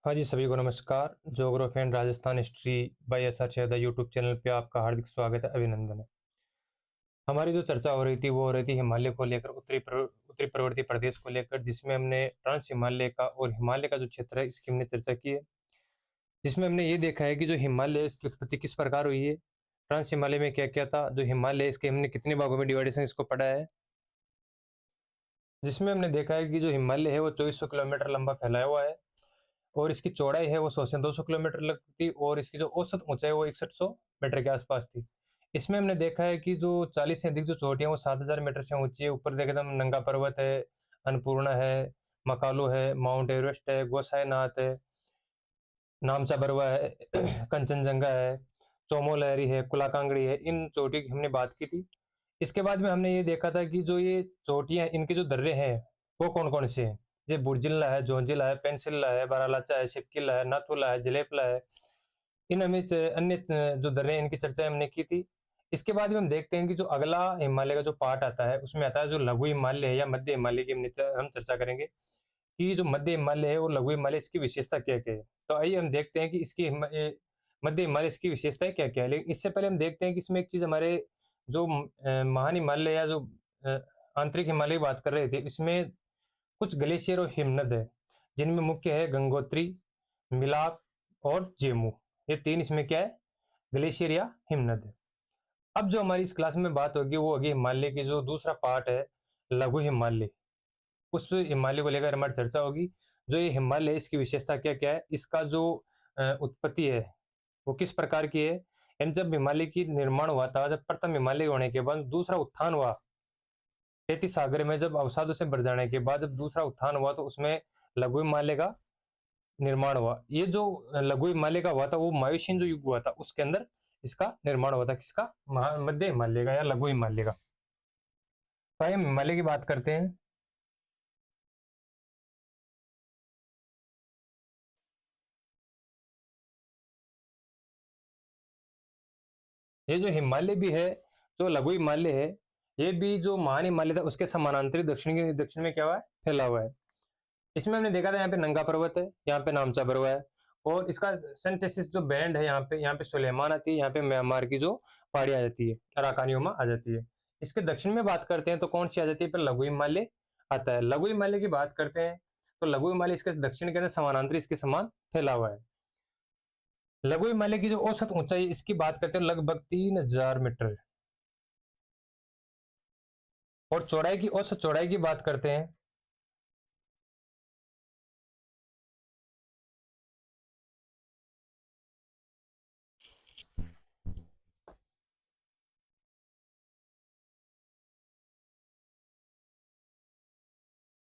हाँ जी, सभी को नमस्कार। Geography and Rajasthan history by S R Cheda YouTube channel पे आपका हार्दिक स्वागत है, अभिनंदन है। हमारी जो चर्चा हो रही थी वो हो रही थी हिमालय को लेकर, उत्तरी पर्वतीय प्रदेश को लेकर, जिसमें हमने ट्रांस हिमालय का और हिमालय का जो क्षेत्र है इसकी हमने चर्चा की है। जिसमें हमने ये देखा है कि जो हिमालय इसकी उत्पत्ति किस प्रकार हुई है, ट्रांस हिमालय में क्या क्या था, जो हिमालय इसके हमने कितने भागों में डिवाइडेशन इसको पढ़ा है। जिसमें हमने देखा है कि जो हिमालय है वो 2400 किलोमीटर लंबा फैलाया हुआ है और इसकी चौड़ाई है वो 100 से 200 किलोमीटर लगती और इसकी जो औसत ऊंचाई वो 6100 मीटर के आसपास थी। इसमें हमने देखा है कि जो 40 से अधिक जो चोटियां वो 7000 मीटर से ऊंची है। ऊपर देखे तो हम नंगा पर्वत है, अन्नपूर्णा है, मकालू है, माउंट एवरेस्ट है, गोसाईनाथ है, नामचा बरवा है, कंचनजंगा है, चोमो लहरी है, कुलाकांगड़ी है। इन चोटी की हमने बात की थी। इसके बाद में हमने ये देखा था कि जो ये चोटियां इनके जो दर्रे हैं वो कौन कौन से हैं। ये बुर्जिल्ला है, जोंजिला है, पेंसिल्ला है, बारालाचा है, शिपकिला है, नाथुला है, जलेपला है। इन हमें अन्य जो दर्रे हैं इनकी चर्चा हमने की थी। इसके बाद में हम देखते हैं कि जो अगला हिमालय का जो पार्ट आता है उसमें आता है जो लघु हिमालय है या मध्य हिमालय की हम चर्चा करेंगे कि जो मध्य हिमालय है और लघु हिमालय इसकी विशेषता क्या क्या है। तो आइए हम देखते हैं कि इसकी मध्य हिमालय इसकी विशेषताएं क्या क्या है। लेकिन इससे पहले हम देखते हैं कि इसमें एक चीज हमारे जो महान हिमालय या जो अ, आंतरिक हिमालय की बात कर रहे थे इसमें कुछ ग्लेशियर और हिमनद है, जिनमें मुख्य है गंगोत्री, मिलाप और जेमू। ये तीन इसमें क्या है, ग्लेशियर या हिमनद है। अब जो हमारी इस क्लास में बात होगी वो होगी हिमालय की जो दूसरा पार्ट है, लघु हिमालय। उस हिमालय को लेकर हमारी चर्चा होगी। जो ये हिमालय है इसकी विशेषता क्या क्या है, इसका जो उत्पत्ति है वो किस प्रकार की है। एंड जब हिमालय की निर्माण हुआ था, जब प्रथम हिमालय होने के बाद दूसरा उत्थान हुआ तैतीस सागर में, जब अवसादों से भर जाने के बाद जब दूसरा उत्थान हुआ तो उसमें लघु हिमालय का निर्माण हुआ। ये जो लघु हिमालय का हुआ था वो मायुसीन जो युग हुआ था उसके अंदर इसका निर्माण हुआ था। किसका, मध्य हिमालय का या लघु हिमालय का। तो हम हिमालय की बात करते हैं। ये जो हिमालय भी है, जो लघु हिमालय है, ये भी जो महान हिमालय था उसके समानांतरी दक्षिण में क्या हुआ है, फैला हुआ है। इसमें हमने देखा था यहाँ पे नंगा पर्वत है, यहाँ पे नामचा बरवा है और इसका सेंटेसिस जो बैंड है यहाँ पे सुलेमान आती है, यहाँ पे म्यांमार की जो पहाड़ी आ जाती है, अराकानियोमा आ जाती है। इसके दक्षिण में बात करते हैं तो कौन सी आ जाती है, पर लघु हिमालय आता है। लघु हिमालय की बात करते हैं तो लघु हिमालय इसके दक्षिण के अंदर समानांतरी इसके समान फैला हुआ है। लघु हिमालय की जो औसत ऊंचाई इसकी बात करते हैं लगभग 3000 मीटर। और चौड़ाई की, औसत चौड़ाई की बात करते हैं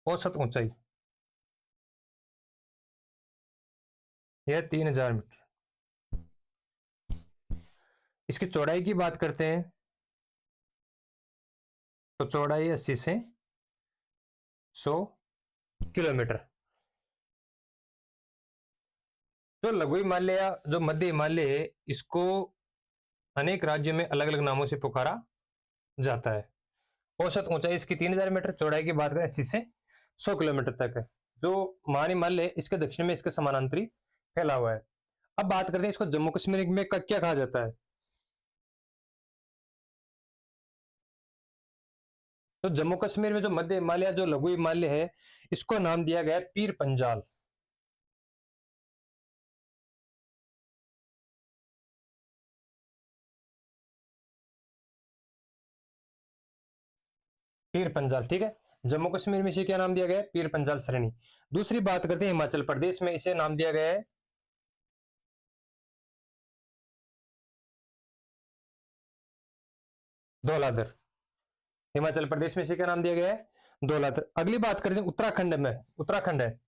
औसत ऊंचाई यह 3000 मीटर। इसकी चौड़ाई की बात करते हैं तो चौड़ाई 80 से 100 किलोमीटर। जो लघु हिमालय या जो मध्य हिमालय है इसको अनेक राज्यों में अलग अलग नामों से पुकारा जाता है। औसत ऊंचाई इसकी 3000 मीटर, चौड़ाई की बात करें 80 से 100 किलोमीटर तक है। जो महान हिमालय है इसके दक्षिण में इसके समानांतरी फैला हुआ है। अब बात करते हैं इसको जम्मू कश्मीर में क्या कहा जाता है। तो जम्मू कश्मीर में जो मध्य हिमालय जो लघु हिमालय है इसको नाम दिया गया है पीर पंजाल। पीर पंजाल, ठीक है। जम्मू कश्मीर में इसे क्या नाम दिया गया है, पीर पंजाल श्रेणी। दूसरी बात करते हैं हिमाचल प्रदेश में इसे नाम दिया गया है धौलाधर। हिमाचल प्रदेश में इसे क्या नाम दिया गया है, धौलाधर। अगली बात करते हैं उत्तराखंड में, उत्तराखंड है,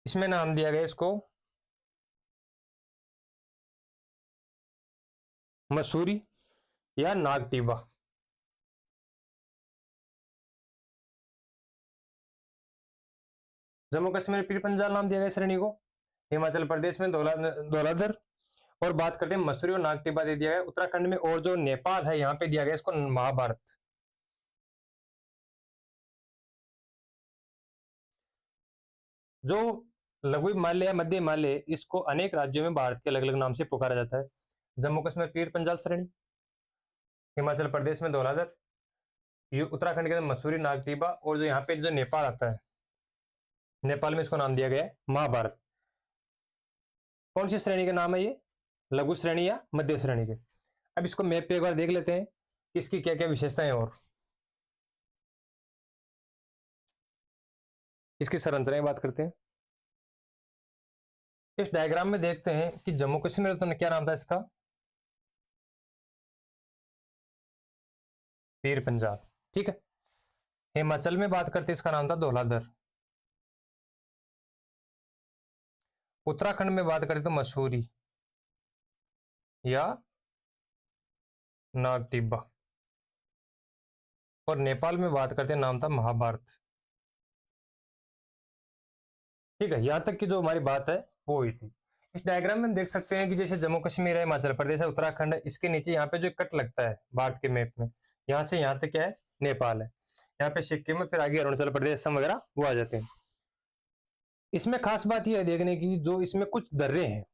इसमें नाम दिया गया इसको मसूरी या नागटीबा। जम्मू कश्मीर में पीर पंजाल नाम दिया गया श्रेणी को, हिमाचल प्रदेश में धौलाधर। और बात करते हैं मसूरी और नागटीबा दे दिया गया उत्तराखंड में। और जो नेपाल है यहाँ पे दिया गया इसको महाभारत। जो लघु हिमालय या मध्य हिमालय, इसको अनेक राज्यों में भारत के अलग अलग नाम से पुकारा जाता है। जम्मू कश्मीर पीर पंजाल श्रेणी, हिमाचल प्रदेश में धौलाधर, ये उत्तराखंड के अंदर मसूरी नागटीबा, और जो यहाँ पे जो नेपाल आता है, नेपाल में इसको नाम दिया गया है महाभारत। कौन सी श्रेणी का नाम है ये, लघु श्रेणी या मध्य श्रेणी के। अब इसको मैप पे एक बार देख लेते हैं कि इसकी क्या क्या विशेषताएं और इसकी संरचना की बात करते हैं। इस डायग्राम में देखते हैं कि जम्मू कश्मीर तो क्या नाम था इसका, पीर पंजाल, ठीक है। हिमाचल में बात करते हैं इसका नाम था धौलाधर। उत्तराखंड में बात करें तो मसूरी या नागटिब्बा, और नेपाल में बात करते हैं नाम था महाभारत। ठीक है, यहां तक की जो हमारी बात है वो हुई थी। इस डायग्राम में हम देख सकते हैं कि जैसे जम्मू कश्मीर है, हिमाचल प्रदेश है, उत्तराखंड है, इसके नीचे यहाँ पे जो कट लगता है भारत के मैप में, यहाँ से यहाँ तक क्या है, नेपाल है, यहाँ पे सिक्किम है, फिर आगे अरुणाचल प्रदेश असम वगैरह वो आ जाते हैं। इसमें खास बात यह है देखने की, जो इसमें कुछ दर्रे हैं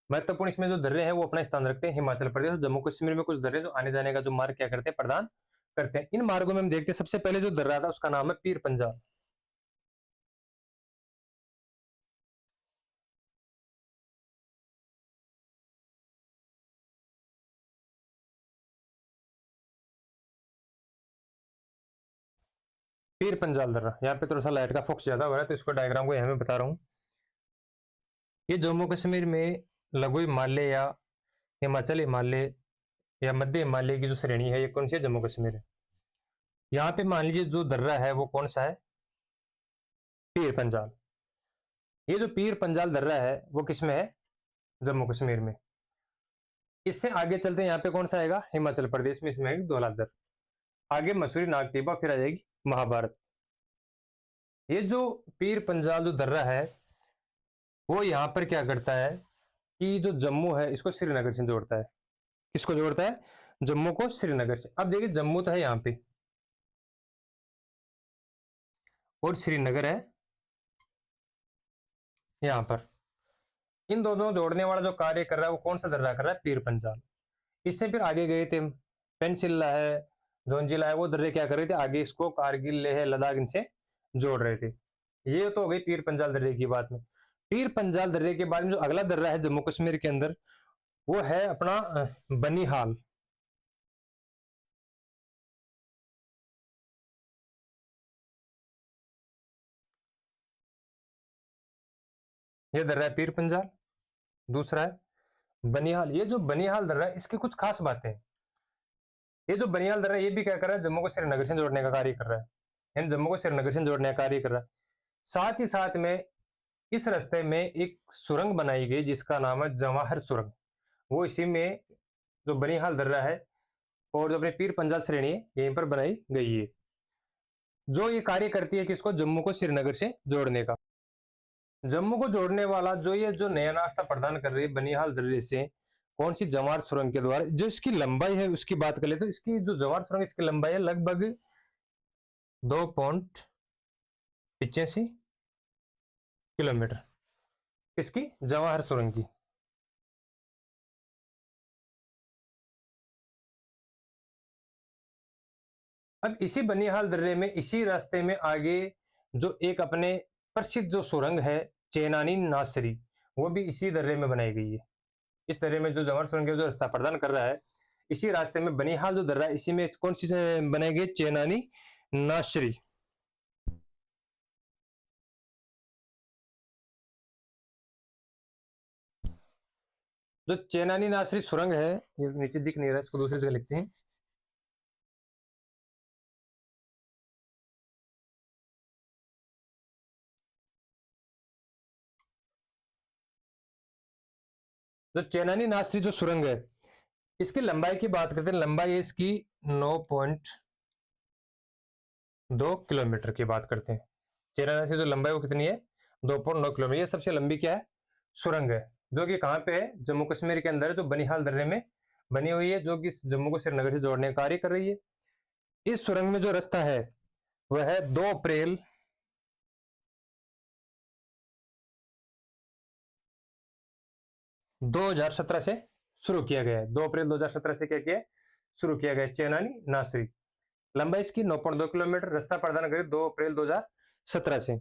महत्वपूर्ण, इसमें जो दर्रे हैं वो अपना स्थान रखते हैं। हिमाचल प्रदेश और जम्मू कश्मीर में कुछ दर्रे जो आने जाने का जो मार्ग क्या करते हैं, प्रदान करते हैं। इन मार्गों में हम देखते हैं सबसे पहले जो दर्रा था उसका नाम है पीर पंजाल। पीर पंजाल दर्रा, यहाँ पे थोड़ा सा लाइट का फोकस ज्यादा हो रहा है तो इसको डायग्राम को यहाँ में बता रहा हूँ। ये जम्मू कश्मीर में लघु हिमालय या हिमाचल हिमालय या मध्य हिमालय की जो श्रेणी है, ये कौन सी है, जम्मू कश्मीर है। यहाँ पे मान लीजिए जो दर्रा है वो कौन सा है, पीर पंजाल। ये जो पीर पंजाल दर्रा है वो किस में है, जम्मू कश्मीर में। इससे आगे चलते हैं, यहाँ पे कौन सा आएगा, हिमाचल प्रदेश में, इसमें आएगी धौलाधर, आगे मसूरी नागटिब्बा, फिर आ जाएगी महाभारत। ये जो पीर पंजाल जो दर्रा है वो यहाँ पर क्या करता है कि जो जम्मू है इसको श्रीनगर से जोड़ता है। किसको जोड़ता है, जम्मू को श्रीनगर से। अब देखिए जम्मू तो है यहाँ पे और श्रीनगर है यहाँ पर, इन दोनों जोड़ने वाला जो कार्य कर रहा है वो कौन सा दर्रा कर रहा है, पीर पंजाल। इससे फिर आगे गए थे, पेंसिल्ला है, जोंजिला है, वो दर्रे क्या कर रहे थे, आगे इसको कारगिल, लेह, लद्दाख इनसे जोड़ रहे थे। ये तो हो गई पीर पंजाल दर्रे की बात में। पीर पंजाल दर्रे के बाद में जो अगला दर्रा है जम्मू कश्मीर के अंदर वो है अपना बनिहाल। ये दर्रा है पीर पंजाल, दूसरा है बनिहाल। ये जो बनिहाल दर्रा है इसकी कुछ खास बातें हैं। ये जो बनिहाल दर्रा है ये भी क्या कर रहा है, जम्मू को श्रीनगर से जोड़ने का कार्य कर रहा है, यानी जम्मू को श्रीनगर से जोड़ने का कार्य कर रहा है। साथ ही साथ में इस रास्ते में एक सुरंग बनाई गई जिसका नाम है जवाहर सुरंग, वो इसी में जो बनिहाल दर्रा है और जो अपने पीर पंजाल श्रेणी है यहीं पर बनाई गई है, जो ये कार्य करती है किसको, जम्मू को श्रीनगर से जोड़ने का। जम्मू को जोड़ने वाला जो ये जो नया रास्ता प्रदान कर रही है बनिहाल दर्रे से, कौन सी, जवाहर सुरंग के द्वारा। जो इसकी लंबाई है उसकी बात कर ले तो इसकी जो जवाहर सुरंग इसकी लंबाई है लगभग 2.85 किलोमीटर, इसकी जवाहर सुरंग की। अब इसी बनिहाल दर्रे में इसी रास्ते में आगे जो एक अपने प्रसिद्ध जो सुरंग है चेनानी नासरी, वो भी इसी दर्रे में बनाई गई है। इस दर्रे में जो जवाहर सुरंग जो रास्ता प्रदान कर रहा है इसी रास्ते में बनिहाल जो दर्रा है इसी में कौन सी से बनाई गई, चेनानी नासरी। जो चेनानी नासरी सुरंग है, ये नीचे दिख नहीं रहा, इसको दूसरी जगह लिखते हैं। जो चेनानी नासरी जो सुरंग है इसकी लंबाई की बात करते हैं, लंबाई है इसकी 9.2 किलोमीटर की बात करते हैं। चेनानी नासरी जो लंबाई वो कितनी है, 2.9 किलोमीटर। ये सबसे लंबी क्या है, सुरंग है, जो कि कहाँ पे है, जम्मू कश्मीर के अंदर जो बनिहाल दर्रे में बनी हुई है, जो कि जम्मू को श्रीनगर से जोड़ने का कार्य कर रही है। इस सुरंग में जो रास्ता है वह है 2 अप्रैल 2017 से शुरू किया गया है। 2 अप्रैल 2017 से क्या किया है? शुरू किया गया। चेनानी नासरी, लंबाई इसकी 9.2 किलोमीटर, रास्ता प्रदान करें 2 अप्रैल 2017 से।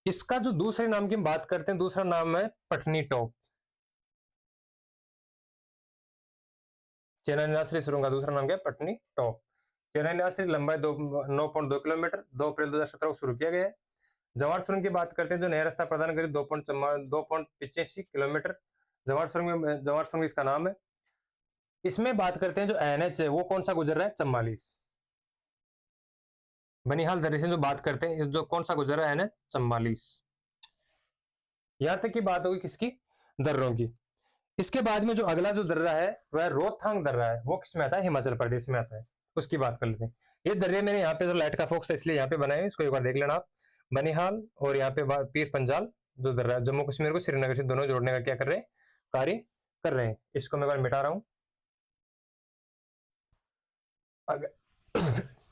इसका जो दूसरे नाम की हम बात करते हैं, दूसरा नाम है पटनी टॉप। चेनानी नासरी शुरू का दूसरा नाम क्या है? पटनी टॉप। चेनानी नासरी लंबाई 9.2 किलोमीटर, 2 अप्रैल 2017 को शुरू किया गया है। जवाहर सुरंग की बात करते हैं, जो नया रास्ता प्रदान करें 2.85 किलोमीटर। जवाहर सुरंग इसका नाम है। इसमें बात करते हैं जो एनएच है वो कौन सा गुजर रहा है? 44। बनिहाल दर्रे से जो बात करते हैं, जो कौन सा गुजर रहा है एनएच 44। यहां तक की बात होगी किसकी? दर्रों की। इसके बाद में जो अगला जो दर्रा है वह रोहतांग दर्रा है। वो किसमें आता है? हिमाचल प्रदेश में आता है। उसकी बात कर लेते हैं। ये दर्रे मैंने यहाँ पे जो लाइट का फोकस है इसलिए यहाँ पे बनाए, इसको एक बार देख लेना आप। बनिहाल और यहाँ पे पीर पंजाल जो दर्रा है, जम्मू कश्मीर को श्रीनगर से दोनों जोड़ने का क्या कर रहे हैं? कार्य कर रहे हैं। इसको मैं एक बार मिटा रहा हूं।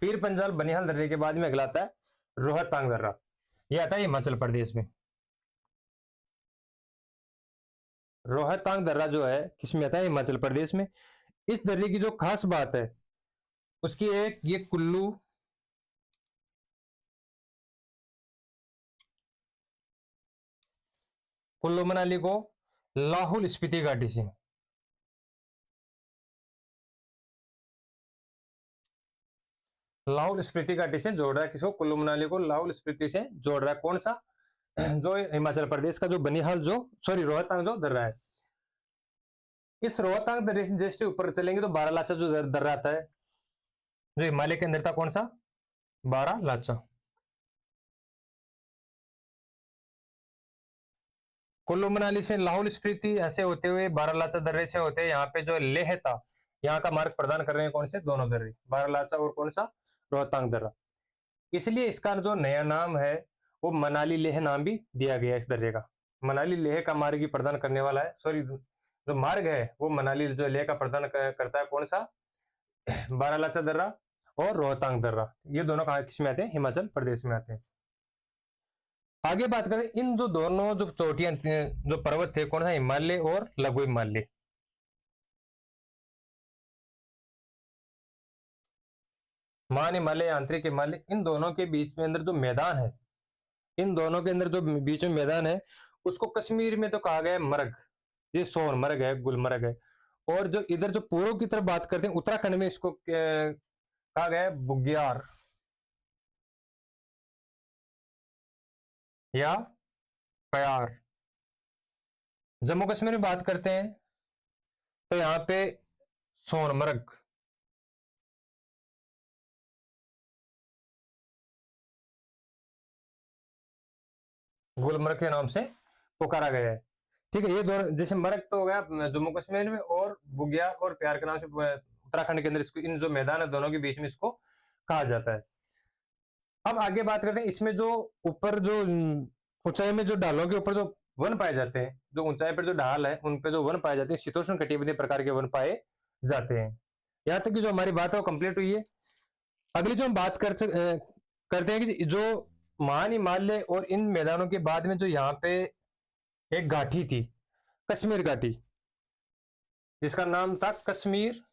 पीर पंजाल बनिहाल दर्रे के बाद में अगला आता है रोहतांग दर्रा। यह आता है हिमाचल प्रदेश में। रोहतांग दर्रा जो है किसमें आता है? हिमाचल प्रदेश में। इस दर्रे की जो खास बात है उसकी एक ये कुल्लू मनाली को लाहौल स्पीति घाटी से, लाहौल स्पीति घाटी से जोड़ रहा है। किसको? कुल्लू मनाली को लाहौल स्पीति से जोड़ रहा है। कौन सा? जो हिमाचल प्रदेश का जो बनिहाल रोहतांग जो दर्रा है। इस रोहतांग दर्रे से जस्ट ऊपर चलेंगे तो बारालाचा जो दर्रा आता है, जो हिमालय के अंदर था। कौन सा? बारालाचा। कुल्लू मनाली से लाहौल स्पीति ऐसे होते हुए बारालाचा दर्रे से होते हैं यहाँ पे जो लेह था, यहाँ का मार्ग प्रदान कर रहे हैं। कौन से? दोनों दर्रे, बारालाचा और कौन सा? रोहतांग दर्रा। इसलिए इसका जो नया नाम है वो मनाली लेह नाम भी दिया गया इस दर्रे का। मनाली लेह का मार्ग ही प्रदान करने वाला है। सॉरी, जो मार्ग है वो मनाली जो लेह का प्रदान करता है। कौन सा? बारालाचा दर्रा और रोहतांग दर्रा। ये दोनों कहाँ किसमें आते हैं? हिमाचल प्रदेश में आते हैं। आगे बात करें इन जो दोनों जो चोटियां जो पर्वत थे, कौन सा? हिमालय और लघु हिमालय। महान हिमालय, आंतरिक हिमालय, इन दोनों के बीच में अंदर जो मैदान है, इन दोनों के अंदर जो बीच में मैदान है उसको कश्मीर में तो कहा गया है मर्ग। ये सोनमर्ग है, गुलमर्ग है। और जो इधर जो पूर्व की तरफ बात करते हैं उत्तराखंड में, इसको कहा गया है बुग्याल या प्यार। जम्मू कश्मीर में बात करते हैं तो यहाँ पे सोनमर्ग, गुलमर्ग के नाम से पुकारा गया है। ठीक है, ये दोनों जैसे मर्ग तो हो गया जम्मू कश्मीर में, और बुग्याल और प्यार के नाम से उत्तराखंड के अंदर इसको, इन जो मैदान है दोनों के बीच में इसको कहा जाता है। अब आगे बात करते हैं इसमें जो ऊपर जो ऊंचाई में जो ढालों के ऊपर जो वन पाए जाते हैं, जो ऊंचाई पर जो ढाल है उन पे जो वन पाए जाते हैं शीतोष्ण कटिबंधीय प्रकार के वन पाए जाते हैं। यहाँ तक की जो हमारी बात है वो कंप्लीट हुई है। अगली जो हम बात करते हैं कि जो महान हिमालय और इन मैदानों के बाद में जो यहाँ पे एक घाटी थी, कश्मीर घाटी, जिसका नाम था कश्मीर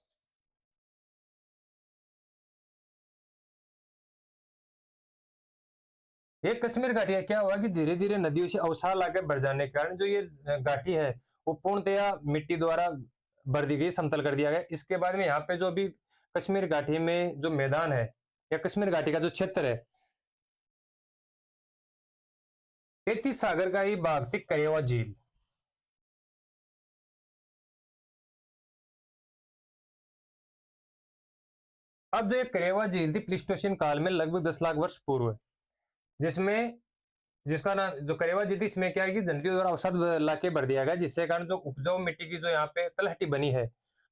ये कश्मीर घाटी है। क्या हुआ कि धीरे धीरे नदियों से अवसाद आगे बढ़ जाने के कारण जो ये घाटी है वो पूर्णतया मिट्टी द्वारा भर दी गई, समतल कर दिया गया। इसके बाद में यहाँ पे जो भी कश्मीर घाटी में जो मैदान है या कश्मीर घाटी का जो क्षेत्र है, तैतीस सागर का ही भाग थी करेवा झील। अब जो करेवा झील थी प्लीस्टोसिन काल में लगभग 10 लाख वर्ष पूर्व, जिसमें जिसका नाम जो करेवा झील थी, इसमें क्या है कि नदियों द्वारा अवसाद लाके भर दिया गया, जिससे कारण जो उपजाऊ मिट्टी की जो यहाँ पे तलहटी बनी है,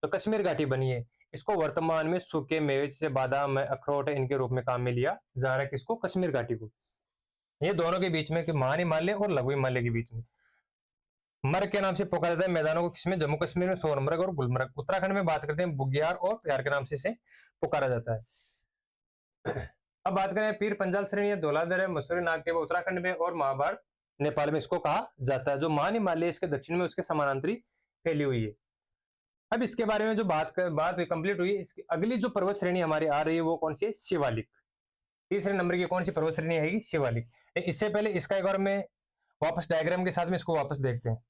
तो कश्मीर घाटी बनी है, इसको वर्तमान में सूखे मेवे जैसे बादाम है, अखरोट है, इनके रूप में काम में लिया जा रहा है। किसको? कश्मीर घाटी को। ये दोनों के बीच में महान हिमालय और लघु हिमालय के बीच में मर्ग के नाम से पुकारा जाता है मैदानों को। किसमें? जम्मू कश्मीर में सोनमर्ग और गुलमर्ग। उत्तराखंड में बात करते हैं बुग्याल और प्यार के नाम से इसे पुकारा जाता है। अब बात करें पीर पंजाल श्रेणी है, धौलाधर है, मसूरी नागदेव उत्तराखंड में और महाभारत नेपाल में इसको कहा जाता है। जो महान हिमालय इसके दक्षिण में उसके समानांतरी फैली हुई है। अब इसके बारे में जो बात कंप्लीट हुई, इसकी अगली जो पर्वत श्रेणी हमारी आ रही है वो कौन सी है? शिवालिक। तीसरे नंबर की कौन सी पर्वत श्रेणी आएगी? शिवालिक। इससे पहले इसका एक बार मैं वापस डायग्राम के साथ में इसको वापस देखते हैं।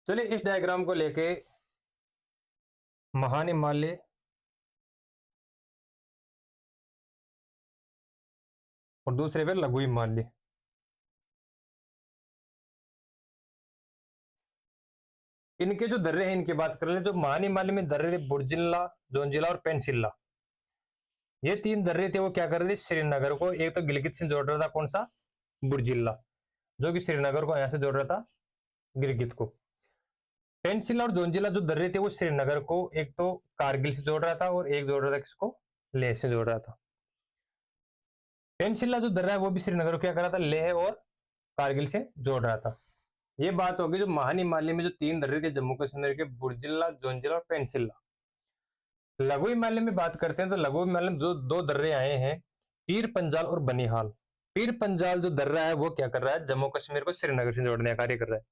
चलिए इस डायग्राम को लेके महान हिमालय और दूसरे पे लघु हिमालय। इनके जो दर्रे हैं इनकी बात कर ले, जो महान हिमालय में दर्रे थे बुर्जिल्ला, जोंजिला और पेंसिल्ला, ये तीन दर्रे थे वो क्या कर रहे थे? श्रीनगर को एक तो गिलगित से जोड़ रहा था, कौन सा? बुर्जिल्ला, जो कि श्रीनगर को यहां से जोड़ रहा था गिलगित को। पेंसिल्ला और जोंजिला जो दर्रे थे वो श्रीनगर को एक तो कारगिल से जोड़ रहा था और एक जोड़ रहा था किसको? लेह से जोड़ रहा था। पेंसिल्ला जो दर्रा है वो भी श्रीनगर को क्या कर रहा था? लेह और कारगिल से जोड़ रहा था। ये बात होगी जो महान हिमालय में जो तीन दर्रे थे जम्मू कश्मीर के, बुर्जिल्ला, जोंजिला और पेंसिल्ला। लघु हिमालय में बात करते हैं तो लघु हिमालय में जो दो दर्रे आए हैं, पीर पंजाल और बनिहाल। पीर पंजाल जो दर्रा है वो क्या कर रहा है? जम्मू कश्मीर को श्रीनगर से जोड़ने का कार्य कर रहा है।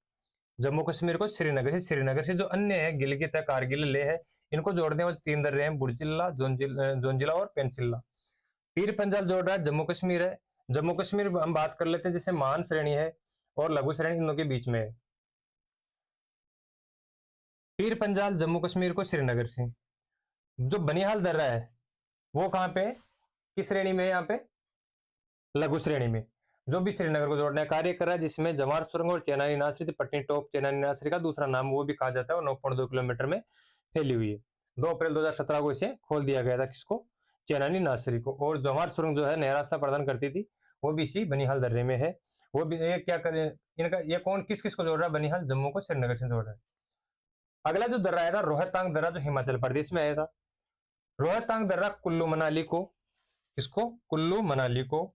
जम्मू कश्मीर को श्रीनगर से जो अन्य है, गिलगित है, कारगिल, लेह है, इनको जोड़ने वाले तीन दर्रे हैं, बुर्जिल्ला, जोंजिला और पेंसिल्ला। पीर पंजाल जोड़ रहा है जम्मू कश्मीर है। जम्मू कश्मीर हम बात कर लेते हैं जैसे महान श्रेणी है और लघु श्रेणी इन दोनों के बीच में है। पीर पंजाल जम्मू कश्मीर को श्रीनगर से। जो बनिहाल दर्रा है वो कहां पे? किस श्रेणी में है? यहाँ पे लघु श्रेणी में, जो भी श्रीनगर को जोड़ने का कार्य कर रहा है, जिसमें जवार सुरंग और चेनानी नासरी, पटनी टॉप चेनानी नासरी का दूसरा नाम वो भी कहा जाता है, और 9.2 किलोमीटर में फैली हुई है। 2 अप्रैल 2017 को इसे खोल दिया गया था, किसको? चेनानी नासरी को। और जवार सुरंग जो है नया रास्ता प्रदान करती थी, वो भी इसी बनिहाल दर्रे में है। वो भी ये क्या करे, इनका ये कौन किस किस को जोड़ रहा है? बनिहाल जम्मू को श्रीनगर से जोड़ रहा है। अगला जो दर्रा आया था रोहतांग दर्रा, जो हिमाचल प्रदेश में आया था। रोहतांग दर्रा कुल्लू मनाली को, किसको? कुल्लू मनाली को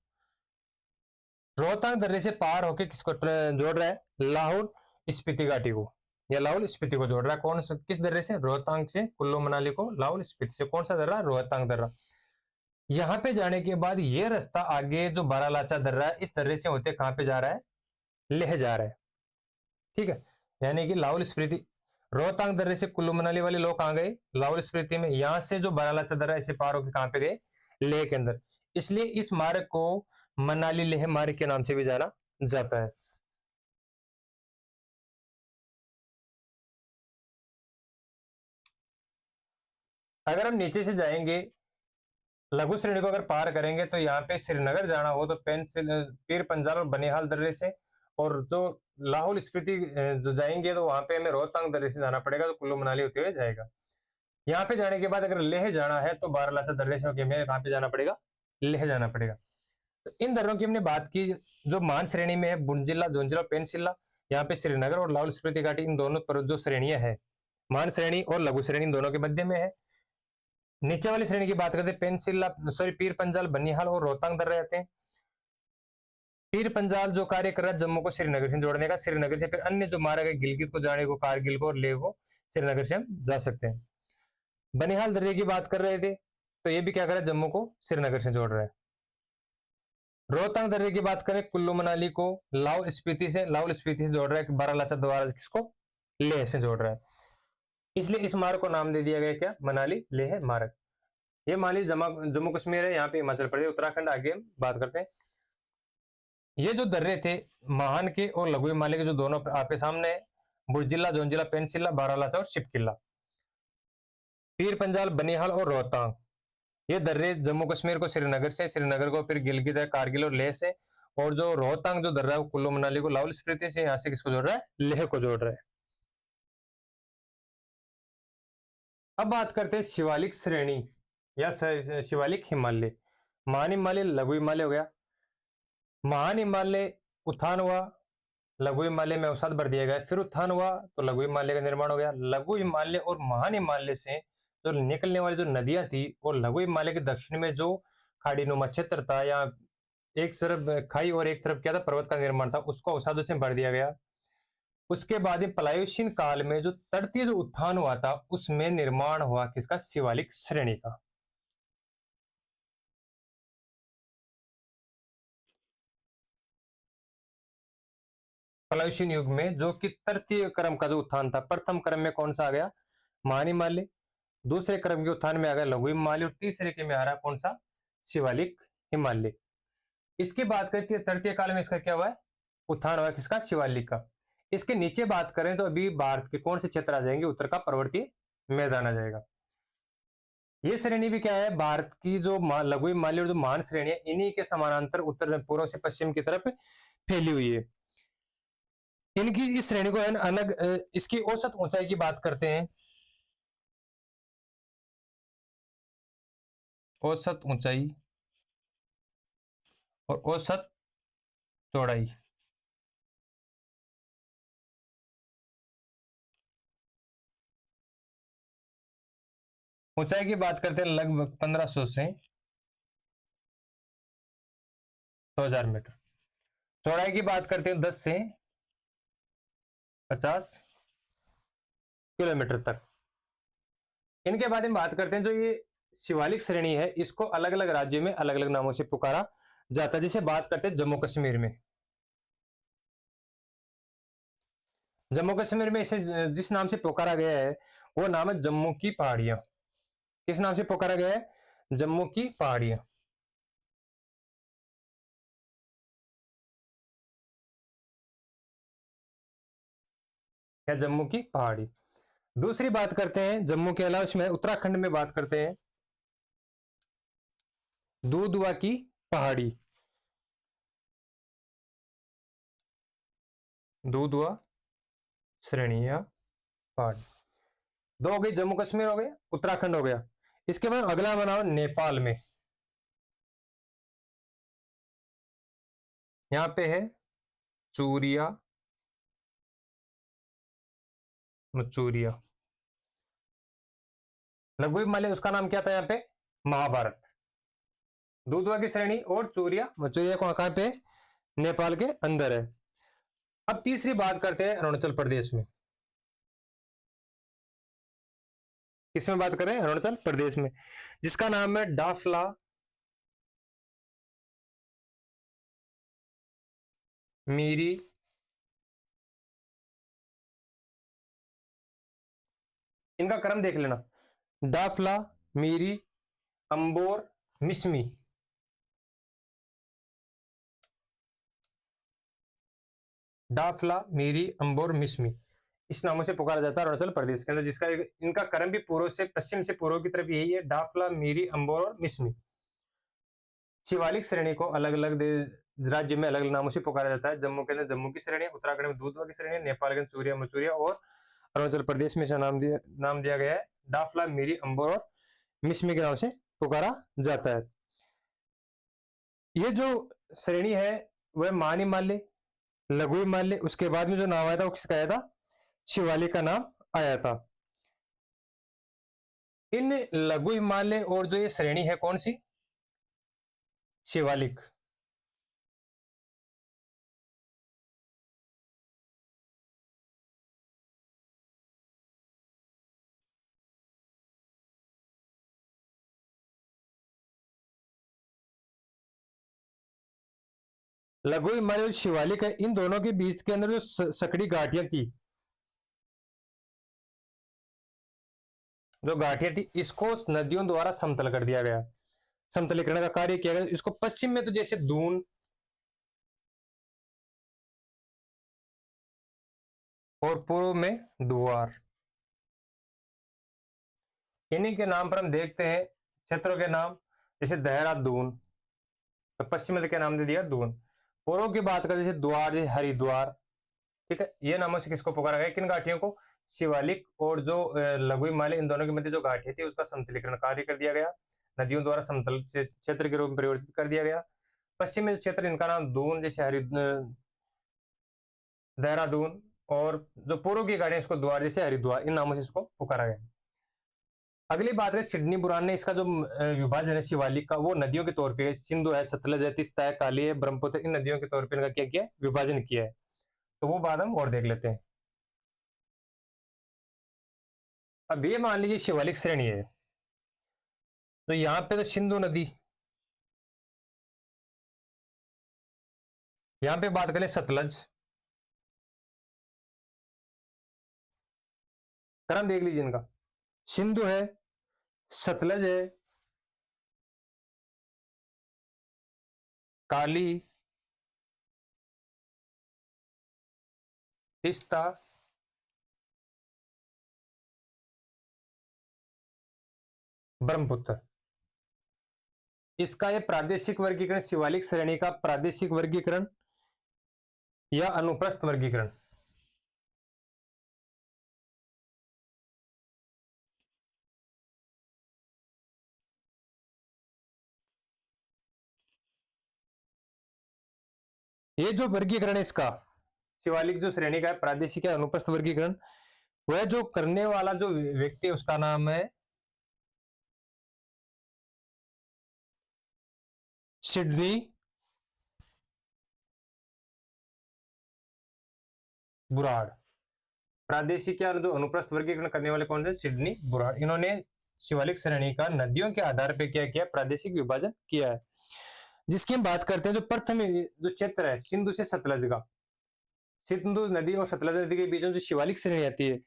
रोहतांग दर्रे से पार होकर किसको जोड़ रहा है? लाहौल स्पीति घाटी को, या लाहौल स्पीति को जोड़ रहा है। कौन सा किस दर्रे से? रोहतांग से कुल्लू मनाली को लाहौल स्पीति से। कौन सा दर्रा? रोहतांग दर्रा। यहां पे जाने के बाद ये रास्ता आगे जो बारालाचा दर्रा है, इस दर्रे से होते कहां पे जा रहा है? लेह जा रहा है। ठीक है, यानी कि लाहौल स्पीति, रोहतांग दर्रे से कुल्लू मनाली वाले लोग कहां गए? लाहौल स्पीति में। यहां से जो बारालाचा दर्रा है इसे पार होकर कहां पे गए? लेह के अंदर। इसलिए इस मार्ग को मनाली लेह मार्ग के नाम से भी जाना जाता है। अगर हम नीचे से जाएंगे, लघु श्रेणी को अगर पार करेंगे तो यहाँ पे श्रीनगर जाना हो तो पीर पंजाल और बनिहाल दर्रे से, और जो लाहौल स्पीति जो जाएंगे तो वहां पे हमें रोहतांग दर्रे से जाना पड़ेगा, तो कुल्लू मनाली होते हुए जाएगा। यहाँ पे जाने के बाद अगर लेह जाना है तो बारालाचा दर्रे से होकर हमें कहाँ पे जाना पड़ेगा? लेह जाना पड़ेगा। तो इन दर्रों की हमने बात की, जो मान श्रेणी में है बुंजिला, जोंजिला, पेंसिल्ला, यहाँ पे श्रीनगर और लाहौल स्पीति घाटी, इन दोनों पर जो श्रेणियां है, मान श्रेणी और लघु श्रेणी, इन दोनों के मध्य में है। नीचे वाली श्रेणी की बात करते हैं, पेंसिल्ला, सॉरी, पीर पंजाल, बनिहाल और रोहतांग दर्रे आते हैं। पीर पंजाल जो कार्य कर रहा है जम्मू को श्रीनगर से जोड़ने का, श्रीनगर से फिर अन्य जो मार्ग है, गिलगित को जाने को, कारगिल को और लेह को, श्रीनगर से हम जा सकते हैं। बनिहाल दर्रे की बात कर रहे थे तो ये भी क्या कर रहा है? जम्मू को श्रीनगर से जोड़ रहा है। रोहतांग दर्रे की बात करें, कुल्लू मनाली को लाहौल स्पीति से जोड़ रहा है। बारालाचा द्वारा किसको? लेह से जोड़ रहा है। इसलिए इस मार्ग को नाम दे दिया गया क्या? मनाली लेह मार्ग। ये मान लीजिए जम्मू कश्मीर है, यहाँ पे हिमाचल प्रदेश, उत्तराखंड। आगे हम बात करते हैं। ये जो दर्रे थे महान के और लघु हिमालय के, जो दोनों आपके सामने है, बुर्जिल्ला, जोंजिला, पेंसिल्ला, बारालाचा और शिपकिल्ला, पीर पंजाल, बनिहाल और रोहतांग, ये दर्रे जम्मू कश्मीर को श्रीनगर से, श्रीनगर को फिर गिलगित है, कारगिल और लेह से, और जो रोहतांग जो दर्रा है कुल्लू मनाली को लाहौल स्पीति से, यहाँ से किसको जोड़ रहा है? लेह को जोड़ रहा है। अब बात करते हैं शिवालिक श्रेणी या शिवालिक हिमालय। महान हिमालय, लघु हिमालय हो गया। महान हिमालय उत्थान हुआ, लघु हिमालय में अवसाद भर दिया गया, फिर उत्थान हुआ तो लघु हिमालय का निर्माण हो गया। लघु हिमालय और महान हिमालय से जो निकलने वाली जो नदियां थी, और लघु हिमालय के दक्षिण में जो खाड़ी नुमा क्षेत्र था, या एक तरफ खाई और एक तरफ क्या था? पर्वत का निर्माण था, उसको अवसादों से भर दिया गया। उसके बाद प्लायोशीन काल में जो तटीय जो उत्थान हुआ था, उसमें निर्माण हुआ किसका? शिवालिक श्रेणी का। प्लायोशीन युग में, जो कि तृतीय क्रम का जो उत्थान था। प्रथम क्रम में कौन सा आ गया? महान, दूसरे क्रम के उत्थान में आ गया लघु हिमालय, और तीसरे के में आ रहा कौन सा? शिवालिक हिमालय। इसकी बात करती है तृतीय काल में इसका क्या हुआ है? उत्थान हुआ किसका? शिवालिक का। इसके नीचे बात करें तो अभी भारत के कौन से क्षेत्र आ जाएंगे? उत्तर का पर्वतीय मैदान आ जाएगा। ये श्रेणी भी क्या है? भारत की जो लघु हिमालय और जो महान श्रेणी है, इन्हीं के समानांतर उत्तर पूर्व से पश्चिम की तरफ फैली हुई है। इनकी इस श्रेणी को है अलग, इसकी औसत ऊंचाई की बात करते हैं। औसत ऊंचाई और औसत चौड़ाई। ऊंचाई की बात करते हैं लगभग 1500 से 2000 मीटर। चौड़ाई की बात करते हैं 10 से 50 किलोमीटर तक। इनके बाद में बात करते हैं जो ये शिवालिक श्रेणी है, इसको अलग अलग राज्यों में अलग अलग नामों से पुकारा जाता है। जैसे बात करते हैं जम्मू कश्मीर में, जम्मू कश्मीर में इसे जिस नाम से पुकारा गया है वो नाम है जम्मू की पहाड़ियां। किस नाम से पुकारा गया है? जम्मू की पहाड़ियां। या जम्मू की पहाड़ी। दूसरी बात करते हैं जम्मू के अलावा इसमें उत्तराखंड में बात करते हैं दूधवा की पहाड़ी। दूधवा श्रेणी या पहाड़ी। दो हो गई, जम्मू कश्मीर हो गया, उत्तराखंड हो गया। इसके बाद अगला बनाओ नेपाल में। यहां पे है चूरिया मचूरिया। लघु हिमालय उसका नाम क्या था यहाँ पे? महाभारत। दूधवा की श्रेणी और चूरिया मचूरिया को कहां पे? नेपाल के अंदर है। अब तीसरी बात करते हैं अरुणाचल प्रदेश में। किसमें बात करें? अरुणाचल प्रदेश में, जिसका नाम है डाफला मीरी इनका क्रम देख लेना। डाफला, मीरी, अंबोर, मिसमी। डाफला, मीरी, अंबोर, मिसमी, इस नामों से पुकारा जाता है अरुणाचल प्रदेश के अंदर, जिसका इनका क्रम भी पूर्व से पश्चिम से पूर्व की तरफ यही है। डाफला, मीरी, अंबोर और मिसमी। शिवालिक श्रेणी को अलग अलग राज्य में अलग अलग नामों से पुकारा जाता है। जम्मू के अंदर जम्मू की श्रेणी, उत्तराखंड में दूधवा की श्रेणी, नेपाल के अंदर चूरिया मचूरिया, और अरुणाचल प्रदेश में इसका नाम दिया गया है डाफला, मीरी, अंबोर और मिसमी के नाम से पुकारा जाता है। ये जो श्रेणी है वह महान हिमालय, लघु हिमालय, उसके बाद में जो नाम आया था वो किसका आया था? शिवालिक का नाम आया था। इन लघु हिमालय और जो ये श्रेणी है कौन सी? शिवालिक। लघु हिमालय और शिवालिक है, इन दोनों के बीच के अंदर जो सकड़ी घाटियां थी, जो घाटियां थी, इसको नदियों द्वारा समतल कर दिया गया। समतलीकरण का कार्य किया गया। इसको पश्चिम में तो जैसे दून और पूर्व में द्वार। इन्हीं के नाम पर हम देखते हैं क्षेत्रों के नाम, जैसे देहरादून, तो पश्चिम में क्या नाम दे दिया? दून। पूर्व की बात करें जैसे द्वार, जैसे हरिद्वार। ठीक है, ये नामों से किसको पुकारा गया? किन घाटियों को? शिवालिक और जो लघु हिमालय, इन दोनों के मध्य जो घाटी थी उसका समतलीकरण कार्य कर दिया गया। नदियों द्वारा समतल क्षेत्र के रूप में परिवर्तित कर दिया गया। पश्चिम में क्षेत्र, इनका नाम दून, जैसे देहरादून, और जो पूर्व की घाटियां इसको द्वार, जैसे हरिद्वार, इन नामों से इसको पुकारा गया। अगली बात है सिडनी बुरान ने इसका जो विभाजन है शिवालिक का, वो नदियों के तौर पे सिंधु है, सतलज है, तीस्ता है, काली है, ब्रह्मपुत्र, इन नदियों के तौर पे इनका क्या किया? विभाजन किया है। तो वो बात हम और देख लेते हैं। अब ये मान लीजिए शिवालिक श्रेणी है, तो यहां पे तो सिंधु नदी, यहां पे बात करें सतलज, क्रम देख लीजिए इनका, सिंधु है, सतलज है, काली, तीस्ता, ब्रह्मपुत्र। इसका ये प्रादेशिक वर्गीकरण, शिवालिक श्रेणी का प्रादेशिक वर्गीकरण या अनुप्रस्थ वर्गीकरण। ये जो वर्गीकरण है इसका, शिवालिक जो श्रेणी का है, प्रादेशिक या अनुप्रस्थ वर्गीकरण, वह जो करने वाला जो व्यक्ति है उसका नाम है सिडनी बुराड़। प्रादेशिक या जो अनुप्रस्थ वर्गीकरण करने वाले कौन थे? सिडनी बुराड़। इन्होंने शिवालिक श्रेणी का नदियों के आधार पर क्या किया? प्रादेशिक विभाजन किया है। जिसकी हम बात करते हैं, जो प्रथम जो क्षेत्र है सिंधु से सतलज का, सिंधु नदी और सतलज नदी के बीच में जो शिवालिक श्रेणी आती है,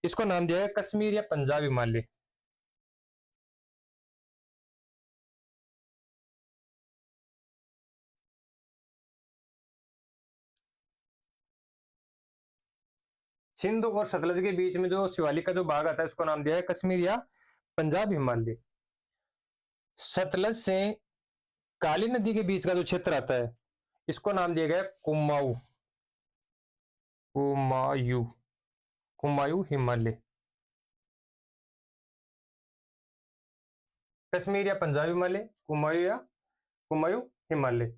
इसको नाम दिया है कश्मीर या पंजाब हिमालय। सिंधु और सतलज के बीच में जो शिवालिक का जो भाग आता है उसको नाम दिया है कश्मीर या पंजाब हिमालय। सतलज से काली नदी के बीच का जो क्षेत्र आता है इसको नाम दिया गया कुमाऊं, कुमायूं, कुमायूं हिमालय। कश्मीर या पंजाब हिमालय, कुमायूं या कुमायूं हिमालय,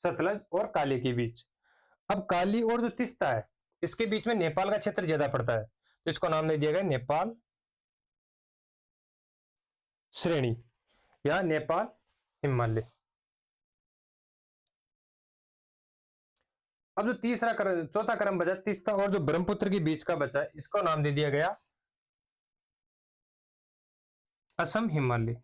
सतलज और काली के बीच। अब काली और जो तीस्ता है इसके बीच में नेपाल का क्षेत्र ज्यादा पड़ता है, तो इसको नाम दे दिया गया नेपाल श्रेणी या नेपाल हिमालय। अब जो तीसरा चौथा क्रम बचा तीस्ता और जो ब्रह्मपुत्र के बीच का बचा है, इसको नाम दे दिया गया असम हिमालय।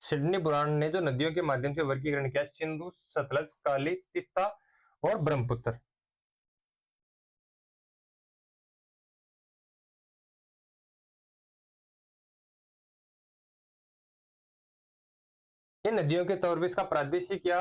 सिडनी बुरान ने जो नदियों के माध्यम से वर्गीकरण किया, सिंधु, सतलज, काली, तीस्ता और ब्रह्मपुत्र। ये नदियों के तौर पर इसका प्रादेशिक या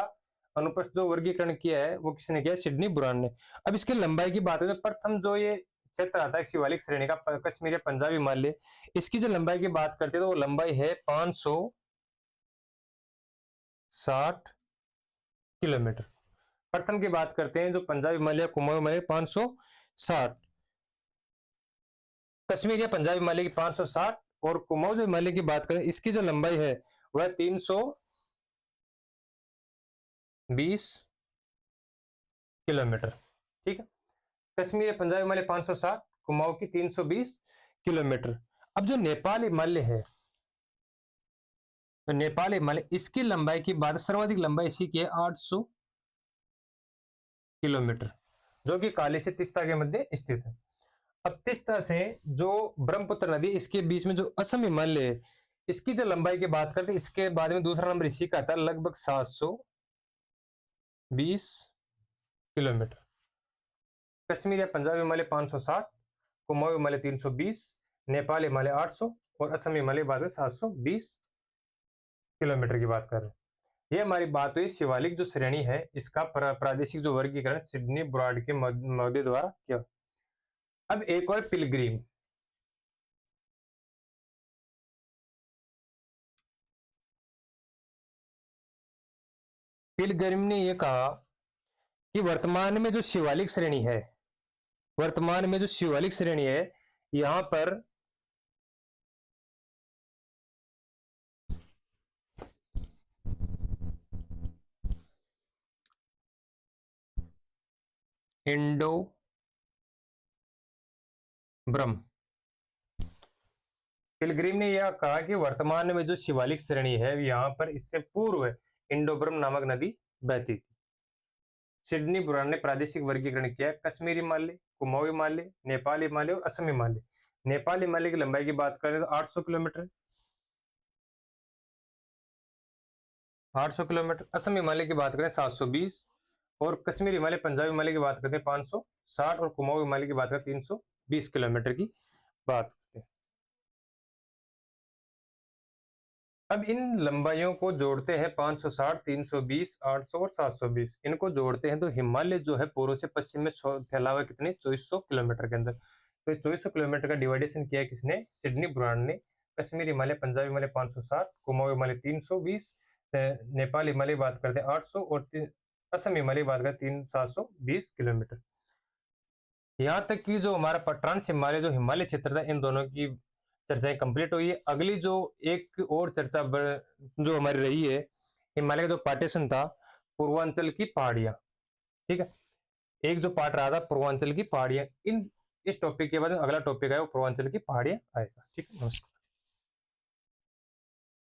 अनुप्रस्थ जो वर्गीकरण किया है वो किसने किया? सिडनी बुरान ने। अब इसकी लंबाई की बात है, प्रथम जो ये क्षेत्र आता है शिवालिक श्रेणी का कश्मीर या पंजाब हिमालय, इसकी जो लंबाई की बात करते हैं तो वो लंबाई है 560 किलोमीटर। प्रथम की बात करते हैं जो पंजाब हिमालय, कुमाऊं हिमालय 560, कश्मीर या पंजाब हिमालय की 560 और कुमाऊं जो हिमालय की बात करें इसकी जो लंबाई है वह 320 किलोमीटर। ठीक है, कश्मीर या पंजाब हिमालय 560, कुमाऊं की 320 किलोमीटर। अब जो नेपाल हिमालय है, तो नेपाल हिमालय इसकी लंबाई की बात, सर्वाधिक लंबाई इसी की है 800 किलोमीटर, जो कि काली से तीस्ता के मध्य स्थित है। अब तीस्ता से जो ब्रह्मपुत्र नदी इसके बीच में जो असम हिमालय है, इसकी जो लंबाई की बात करते हैं, इसके बाद में दूसरा नंबर इसी का आता है, लगभग 720 किलोमीटर। कश्मीर या पंजाब हिमालय 560, कुमाऊं हिमालय 320, नेपाल हिमालय 800 और असम हिमालय बाद में 720 किलोमीटर की बात कर रहे हैं। ये हमारी बात हुई शिवालिक जो श्रेणी है इसका प्रादेशिक जो वर्गीकरण सिडनी बुराड़ के महोदय द्वारा किया। अब एक और पिलग्रिम, पिलग्रिम ने यह कहा कि वर्तमान में जो शिवालिक श्रेणी है, वर्तमान में जो शिवालिक श्रेणी है यहां पर इंडो ब्रह्म, पिलग्रिम ने यह कहा कि वर्तमान में जो शिवालिक श्रेणी है यहां पर इससे पूर्व इंडो ब्रह्म नामक नदी बहती थी। सिडनी बुरान ने प्रादेशिक वर्गीकरण किया, कश्मीर हिमालय, कुमाऊं हिमालय, नेपाल हिमालय और असम हिमालय। नेपाल हिमालय की लंबाई की बात करें तो 800 किलोमीटर, 800 किलोमीटर। असम हिमालय की बात करें 720 और कश्मीर हिमालय पंजाब हिमालय की बात करते हैं 560 और कुमाऊं हिमालय की बात करें 320 20 किलोमीटर की बात करते हैं। अब इन लंबाइयों को जोड़ते हैं 560, 320, 800 और 720। इनको जोड़ते हैं तो हिमालय जो है पूर्व से पश्चिम में फैला हुआ है कितने 2400 किलोमीटर के अंदर। तो 2400 किलोमीटर का डिवाइडेशन किया है किसने, सिडनी ब्रांड ने। कश्मीर हिमालय, पंजाब हिमालय 560, कुमाऊं हिमालय 320, नेपाल हिमालय बात करते हैं 800 और असम हिमालय बात करते हैं 720 किलोमीटर। यहाँ तक कि जो हमारा ट्रांस हिमालय जो हिमालय क्षेत्र था, इन दोनों की चर्चाएं कंप्लीट हुई है। अगली जो एक और चर्चा जो हमारी रही है, हिमालय का जो पार्टीशन था, पूर्वांचल की पहाड़ियां। ठीक है, एक जो पार्ट रहा था पूर्वांचल की पहाड़ियां। इन इस टॉपिक के बाद अगला टॉपिक है वो पूर्वांचल की पहाड़ियां आएगा। ठीक है, नमस्कार।